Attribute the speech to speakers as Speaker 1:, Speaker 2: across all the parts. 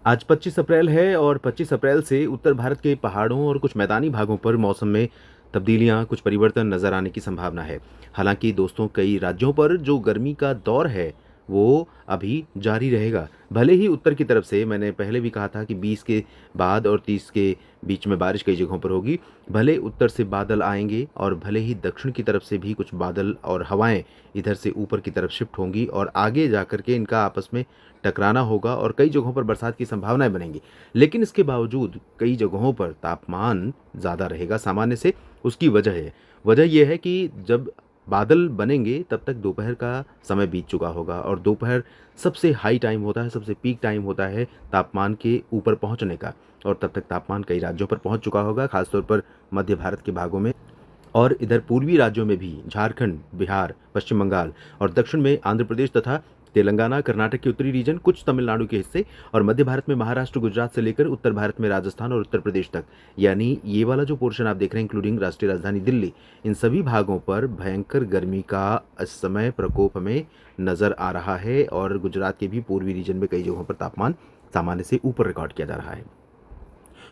Speaker 1: आज 25 अप्रैल है और 25 अप्रैल से उत्तर भारत के पहाड़ों और कुछ मैदानी भागों पर मौसम में तब्दीलियां, कुछ परिवर्तन नजर आने की संभावना है। हालांकि दोस्तों, कई राज्यों पर जो गर्मी का दौर है वो अभी जारी रहेगा। भले ही उत्तर की तरफ से, मैंने पहले भी कहा था कि 20 के बाद और 30 के बीच में बारिश कई जगहों पर होगी। भले उत्तर से बादल आएंगे और भले ही दक्षिण की तरफ से भी कुछ बादल और हवाएं इधर से ऊपर की तरफ शिफ्ट होंगी और आगे जाकर के इनका आपस में टकराना होगा और कई जगहों पर बरसात की संभावनाएं बनेंगी। लेकिन इसके बावजूद कई जगहों पर तापमान ज़्यादा रहेगा सामान्य से। उसकी वजह यह है कि जब बादल बनेंगे तब तक दोपहर का समय बीत चुका होगा और दोपहर सबसे हाई टाइम होता है, सबसे पीक टाइम होता है तापमान के ऊपर पहुंचने का। और तब तक तापमान कई राज्यों पर पहुंच चुका होगा, खासतौर पर मध्य भारत के भागों में। और इधर पूर्वी राज्यों में भी झारखंड, बिहार, पश्चिम बंगाल और दक्षिण में आंध्र प्रदेश तथा तेलंगाना, कर्नाटक के उत्तरी रीजन, कुछ तमिलनाडु के हिस्से और मध्य भारत में महाराष्ट्र, गुजरात से लेकर उत्तर भारत में राजस्थान और उत्तर प्रदेश तक, यानी ये वाला जो पोर्शन आप देख रहे हैं इंक्लूडिंग राष्ट्रीय राजधानी दिल्ली, इन सभी भागों पर भयंकर गर्मी का इस समय प्रकोप हमें नजर आ रहा है। और गुजरात के भी पूर्वी रीजन में कई जगहों पर तापमान सामान्य से ऊपर रिकॉर्ड किया जा रहा है।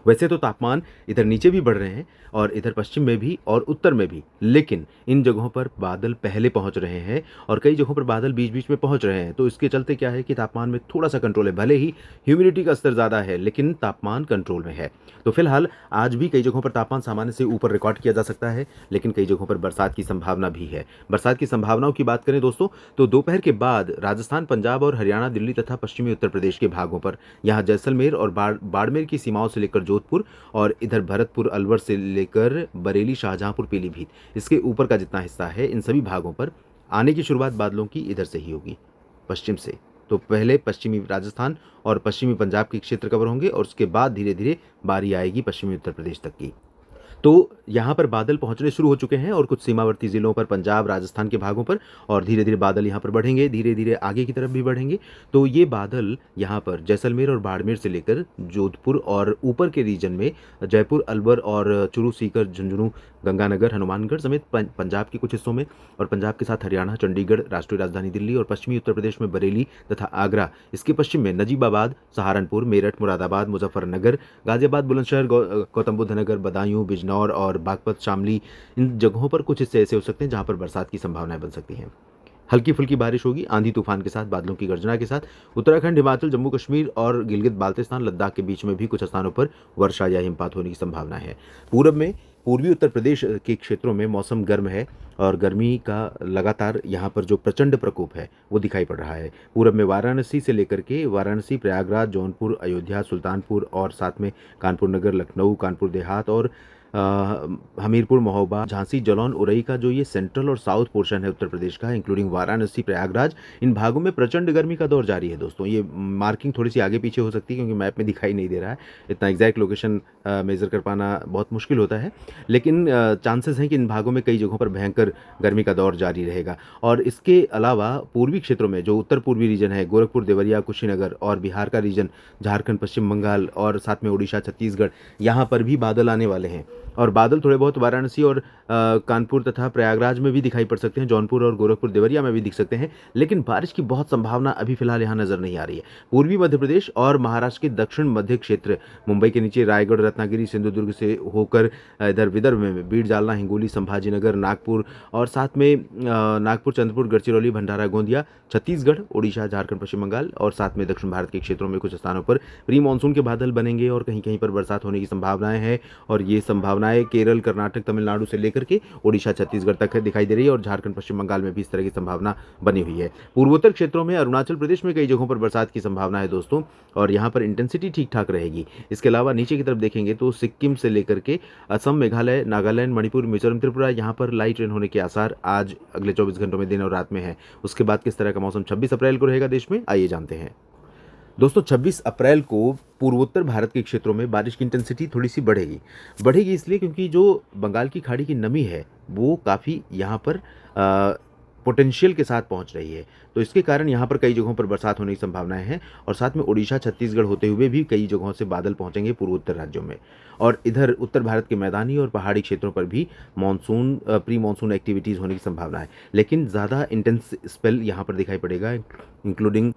Speaker 1: वैसे तो तापमान इधर नीचे भी बढ़ रहे हैं और इधर पश्चिम में भी और उत्तर में भी, लेकिन इन जगहों पर बादल पहले पहुंच रहे हैं और कई जगहों पर बादल बीच बीच में पहुंच रहे हैं। तो इसके चलते क्या है कि तापमान में थोड़ा सा कंट्रोल है। भले ही ह्यूमिडिटी का स्तर ज़्यादा है लेकिन तापमान कंट्रोल में है। तो फिलहाल आज भी कई जगहों पर तापमान सामान्य से ऊपर रिकॉर्ड किया जा सकता है, लेकिन कई जगहों पर बरसात की संभावना भी है। बरसात की संभावनाओं की बात करें दोस्तों, तो दोपहर के बाद राजस्थान, पंजाब और हरियाणा, दिल्ली तथा पश्चिमी उत्तर प्रदेश के भागों पर, यहाँ जैसलमेर और बाड़मेर की सीमाओं से लेकर जोधपुर और इधर भरतपुर, अलवर से लेकर बरेली, शाहजहांपुर, पीलीभीत, इसके ऊपर का जितना हिस्सा है, इन सभी भागों पर आने की शुरुआत बादलों की इधर से ही होगी, पश्चिम से। तो पहले पश्चिमी राजस्थान और पश्चिमी पंजाब के क्षेत्र कवर होंगे और उसके बाद धीरे धीरे बारी आएगी पश्चिमी उत्तर प्रदेश तक की। तो यहाँ पर बादल पहुंचने शुरू हो चुके हैं और कुछ सीमावर्ती जिलों पर, पंजाब, राजस्थान के भागों पर, और धीरे धीरे बादल यहाँ पर बढ़ेंगे, धीरे धीरे आगे की तरफ भी बढ़ेंगे। तो ये बादल यहाँ पर जैसलमेर और बाड़मेर से लेकर जोधपुर और ऊपर के रीजन में जयपुर, अलवर और चूरू, सीकर, झुंझुनू, गंगानगर, हनुमानगढ़ समेत पंजाब के कुछ हिस्सों में, और पंजाब के साथ हरियाणा, चंडीगढ़, राष्ट्रीय राजधानी दिल्ली और पश्चिमी उत्तर प्रदेश में बरेली तथा आगरा, इसके पश्चिम में नजीबाबाद, सहारनपुर, मेरठ, मुरादाबाद, मुजफ्फरनगर, गाजियाबाद, बुलंदशहर, गौतम बुद्ध नगर, बदायूं, बिजनौर और बागपत, शामली, इन जगहों पर कुछ हिस्से ऐसे हो सकते हैं जहां पर बरसात की संभावनाएं बन सकती हैं। हल्की फुल्की बारिश होगी, आंधी तूफान के साथ, बादलों की गर्जना के साथ। उत्तराखंड, हिमाचल, जम्मू कश्मीर और गिलगित बाल्तिस्तान, लद्दाख के बीच में भी कुछ स्थानों पर वर्षा या हिमपात होने की संभावना है। पूरब में पूर्वी उत्तर प्रदेश के क्षेत्रों में मौसम गर्म है और गर्मी का लगातार यहाँ पर जो प्रचंड प्रकोप है वो दिखाई पड़ रहा है। पूरब में वाराणसी से लेकर के वाराणसी, प्रयागराज, जौनपुर, अयोध्या, सुल्तानपुर और साथ में कानपुर नगर, लखनऊ, कानपुर देहात और हमीरपुर, महोबा, झांसी, जलौन, उरई का जो ये सेंट्रल और साउथ पोर्शन है उत्तर प्रदेश का, इंक्लूडिंग वाराणसी, प्रयागराज, इन भागों में प्रचंड गर्मी का दौर जारी है दोस्तों। ये मार्किंग थोड़ी सी आगे पीछे हो सकती है क्योंकि मैप में दिखाई नहीं दे रहा है, इतना एग्जैक्ट लोकेशन मेजर कर पाना बहुत मुश्किल होता है, लेकिन चांसेस हैं कि इन भागों में कई जगहों पर भयंकर गर्मी का दौर जारी रहेगा। और इसके अलावा पूर्वी क्षेत्रों में जो उत्तर पूर्वी रीजन है, गोरखपुर, देवरिया, कुशीनगर और बिहार का रीजन, झारखंड, पश्चिम बंगाल और साथ में उड़ीसा, छत्तीसगढ़, यहाँ पर भी बादल आने वाले हैं। और बादल थोड़े बहुत वाराणसी और कानपुर तथा प्रयागराज में भी दिखाई पड़ सकते हैं, जौनपुर और गोरखपुर, देवरिया में भी दिख सकते हैं, लेकिन बारिश की बहुत संभावना अभी फिलहाल यहाँ नजर नहीं आ रही है। पूर्वी मध्य प्रदेश और महाराष्ट्र के दक्षिण मध्य क्षेत्र, मुंबई के नीचे रायगढ़, रत्नागिरी, सिंधुदुर्ग से होकर इधर विदर्भ में बीड, जालना, हिंगोली, संभाजीनगर, नागपुर और साथ में नागपुर, चंद्रपुर, गढ़चिरौली, भंडारा, गोंदिया, छत्तीसगढ़, उड़ीसा, झारखंड, पश्चिम बंगाल और साथ में दक्षिण भारत के क्षेत्रों में कुछ स्थानों पर प्री मानसून के बादल बनेंगे और कहीं कहीं पर बरसात होने की संभावनाएं हैं। और ये संभावनाएं केरल, कर्नाटक, तमिलनाडु से लेकर के उड़ीसा, छत्तीसगढ़ तक दिखाई दे रही है और झारखंड, पश्चिम बंगाल में भी इस तरह की संभावना बनी हुई है। पूर्वोत्तर क्षेत्रों में अरुणाचल प्रदेश में कई जगहों पर बरसात की संभावना है दोस्तों, और यहाँ पर इंटेंसिटी ठीक ठाक रहेगी। इसके अलावा नीचे की तरफ देखेंगे तो सिक्किम से लेकर के असम, मेघालय, नागालैंड, मणिपुर, मिजोरम, त्रिपुरा, यहाँ पर लाइट रेन होने के आसार आज अगले 24 घंटों में दिन और रात में है। उसके बाद किस तरह का मौसम 26 अप्रैल को रहेगा देश में, आइए जानते हैं। दोस्तों, 26 अप्रैल को पूर्वोत्तर भारत के क्षेत्रों में बारिश की इंटेंसिटी थोड़ी सी बढ़ेगी इसलिए क्योंकि जो बंगाल की खाड़ी की नमी है वो काफ़ी यहाँ पर पोटेंशियल के साथ पहुंच रही है। तो इसके कारण यहाँ पर कई जगहों पर बरसात होने की संभावनाएं हैं और साथ में उड़ीसा, छत्तीसगढ़ होते हुए भी कई जगहों से बादल पहुंचेंगे पूर्वोत्तर राज्यों में। और इधर उत्तर भारत के मैदानी और पहाड़ी क्षेत्रों पर भी मानसून, प्री मानसून एक्टिविटीज़ होने की संभावना है, लेकिन ज़्यादा इंटेंस स्पेल यहाँ पर दिखाई पड़ेगा, इंक्लूडिंग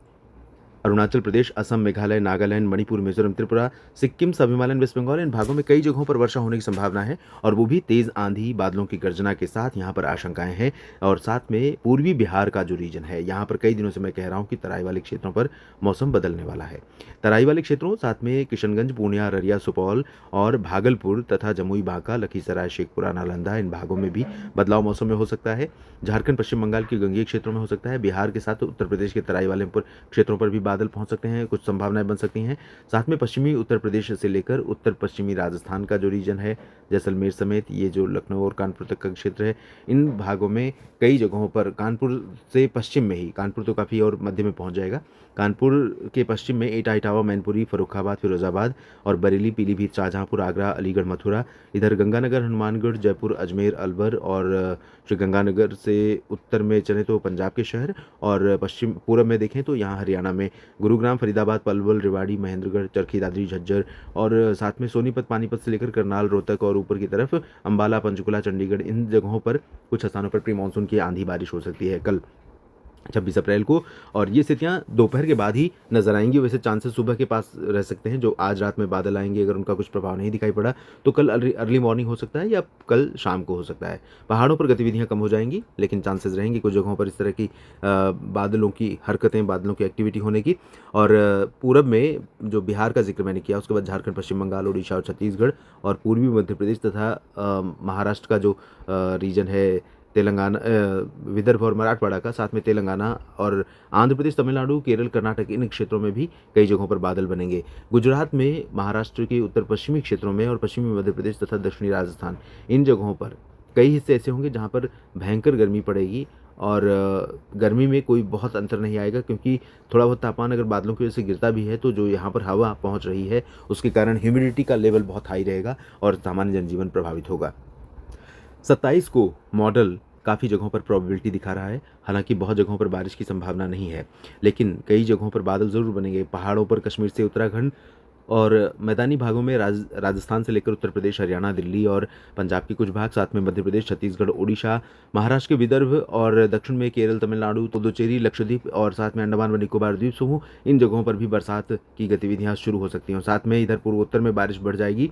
Speaker 1: अरुणाचल प्रदेश, असम, मेघालय, नागालैंड, मणिपुर, मिजोरम, त्रिपुरा, सिक्किम, सब हिमालयन, वेस्ट बंगाल, इन भागों में कई जगहों पर वर्षा होने की संभावना है और वो भी तेज आंधी, बादलों की गर्जना के साथ यहाँ पर आशंकाएं हैं। और साथ में पूर्वी बिहार का जो रीजन है, यहाँ पर कई दिनों से मैं कह रहा हूँ कि तराई वाले क्षेत्रों पर मौसम बदलने वाला है। तराई वाले क्षेत्रों साथ में किशनगंज, पूर्णिया, अररिया, सुपौल और भागलपुर तथा जमुई, बांका, लखीसराय, शेखपुरा, नालंदा, इन भागों में भी बदलाव मौसम में हो सकता है। झारखंड, पश्चिम बंगाल के गंगीय क्षेत्रों में हो सकता है। बिहार के साथ उत्तर प्रदेश के तराई वाले क्षेत्रों पर भी बादल पहुंच सकते हैं, कुछ संभावनाएं बन सकती हैं। साथ में पश्चिमी उत्तर प्रदेश से लेकर उत्तर पश्चिमी राजस्थान का जो रीजन है, जैसलमेर समेत ये जो लखनऊ और कानपुर तक का क्षेत्र है, इन भागों में कई जगहों पर कानपुर से पश्चिम में ही, कानपुर तो काफ़ी और मध्य में पहुंच जाएगा, कानपुर के पश्चिम में एटा, इटावा, मैनपुरी, फर्रुखाबाद, फिरोजाबाद और बरेली, पीलीभीत, शाहजहांपुर, आगरा, अलीगढ़, मथुरा, इधर गंगानगर, हनुमानगढ़, जयपुर, अजमेर, अलवर और श्रीगंगानगर से उत्तर में चले तो पंजाब के शहर, और पश्चिम पूरब में देखें तो यहाँ हरियाणा में गुरुग्राम, फरीदाबाद, पलवल, रेवाड़ी, महेंद्रगढ़, चरखी दादरी, झज्जर और साथ में सोनीपत, पानीपत से लेकर करनाल, रोहतक और ऊपर की तरफ अंबाला, पंचकुला, चंडीगढ़, इन जगहों पर कुछ स्थानों पर प्री मानसून की आंधी बारिश हो सकती है कल 26 अप्रैल को। और ये स्थितियां दोपहर के बाद ही नजर आएंगी। वैसे चांसेस सुबह के पास रह सकते हैं, जो आज रात में बादल आएंगे, अगर उनका कुछ प्रभाव नहीं दिखाई पड़ा तो कल अर्ली मॉर्निंग हो सकता है या कल शाम को हो सकता है। पहाड़ों पर गतिविधियां कम हो जाएंगी, लेकिन चांसेस रहेंगे कुछ जगहों पर इस तरह की बादलों की हरकतें, बादलों की एक्टिविटी होने की। और पूरब में जो बिहार का जिक्र मैंने किया, उसके बाद झारखंड, पश्चिम बंगाल, उड़ीसा और छत्तीसगढ़ और पूर्वी मध्य प्रदेश तथा महाराष्ट्र का जो रीजन है, तेलंगाना, विदर्भ और मराठवाड़ा का, साथ में तेलंगाना और आंध्र प्रदेश, तमिलनाडु, केरल, कर्नाटक, इन क्षेत्रों में भी कई जगहों पर बादल बनेंगे। गुजरात में, महाराष्ट्र के उत्तर पश्चिमी क्षेत्रों में और पश्चिमी मध्य प्रदेश तथा दक्षिणी राजस्थान, इन जगहों पर कई हिस्से ऐसे होंगे जहां पर भयंकर गर्मी पड़ेगी और गर्मी में कोई बहुत अंतर नहीं आएगा, क्योंकि थोड़ा बहुत तापमान अगर बादलों की वजह से गिरता भी है तो जो यहाँ पर हवा पहुँच रही है उसके कारण ह्यूमिडिटी का लेवल बहुत हाई रहेगा और सामान्य जनजीवन प्रभावित होगा। 27 को मॉडल काफ़ी जगहों पर प्रोबेबिलिटी दिखा रहा है, हालांकि बहुत जगहों पर बारिश की संभावना नहीं है, लेकिन कई जगहों पर बादल ज़रूर बनेंगे। पहाड़ों पर कश्मीर से उत्तराखंड और मैदानी भागों में राजस्थान से लेकर उत्तर प्रदेश, हरियाणा, दिल्ली और पंजाब के कुछ भाग, साथ में मध्य प्रदेश, छत्तीसगढ़, ओडिशा, महाराष्ट्र के विदर्भ और दक्षिण में केरल, तमिलनाडु, पुदुचेरी, लक्षद्वीप और साथ में अंडमान व निकोबार द्वीप समूह, इन जगहों पर भी बरसात की गतिविधियां शुरू हो सकती हैं। साथ में इधर पूर्वोत्तर में बारिश बढ़ जाएगी।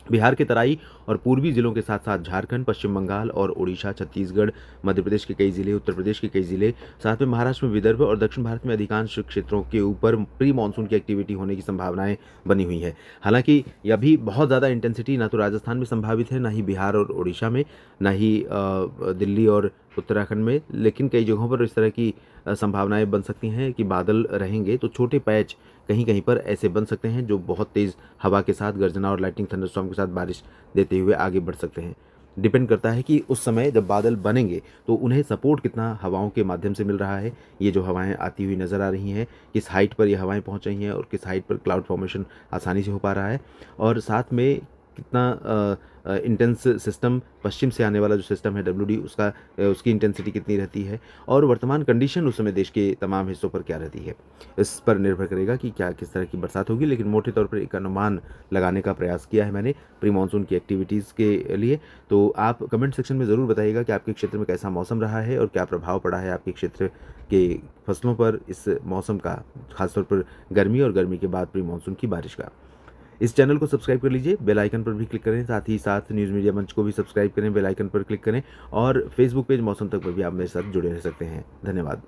Speaker 1: बिहार के तराई और पूर्वी जिलों के साथ साथ झारखंड, पश्चिम बंगाल और ओडिशा, छत्तीसगढ़, मध्य प्रदेश के कई जिले, उत्तर प्रदेश के कई जिले, साथ में महाराष्ट्र में विदर्भ और दक्षिण भारत में अधिकांश क्षेत्रों के ऊपर प्री मानसून की एक्टिविटी होने की संभावनाएं बनी हुई है। हालांकि अभी बहुत ज़्यादा इंटेंसिटी ना तो राजस्थान में संभावित है, ना ही बिहार और ओडिशा में, ना ही दिल्ली और उत्तराखंड में, लेकिन कई जगहों पर इस तरह की संभावनाएं बन सकती हैं कि बादल रहेंगे तो छोटे पैच कहीं कहीं पर ऐसे बन सकते हैं जो बहुत तेज़ हवा के साथ, गर्जना और लाइटनिंग, थंडरस्टॉर्म के साथ बारिश देते हुए आगे बढ़ सकते हैं। डिपेंड करता है कि उस समय जब बादल बनेंगे तो उन्हें सपोर्ट कितना हवाओं के माध्यम से मिल रहा है। ये जो हवाएं आती हुई नज़र आ रही हैं, किस हाइट पर ये हवाएं पहुंच रही हैं और किस हाइट पर क्लाउड फॉर्मेशन आसानी से हो पा रहा है, और साथ में कितना इंटेंस सिस्टम, पश्चिम से आने वाला जो सिस्टम है WD, उसकी इंटेंसिटी कितनी रहती है और वर्तमान कंडीशन उस समय देश के तमाम हिस्सों पर क्या रहती है, इस पर निर्भर करेगा कि क्या किस तरह की बरसात होगी। लेकिन मोटे तौर पर एक अनुमान लगाने का प्रयास किया है मैंने प्री मानसून की एक्टिविटीज़ के लिए। तो आप कमेंट सेक्शन में ज़रूर बताइएगा कि आपके क्षेत्र में कैसा मौसम रहा है और क्या प्रभाव पड़ा है आपके क्षेत्र के फसलों पर इस मौसम का, खासतौर पर गर्मी और गर्मी के बाद प्री मानसून की बारिश का। इस चैनल को सब्सक्राइब कर लीजिए, बेल आइकन पर भी क्लिक करें, साथ ही साथ न्यूज़ मीडिया मंच को भी सब्सक्राइब करें, बेल आइकन पर क्लिक करें और फेसबुक पेज मौसम तक पर भी आप मेरे साथ जुड़े रह सकते हैं। धन्यवाद।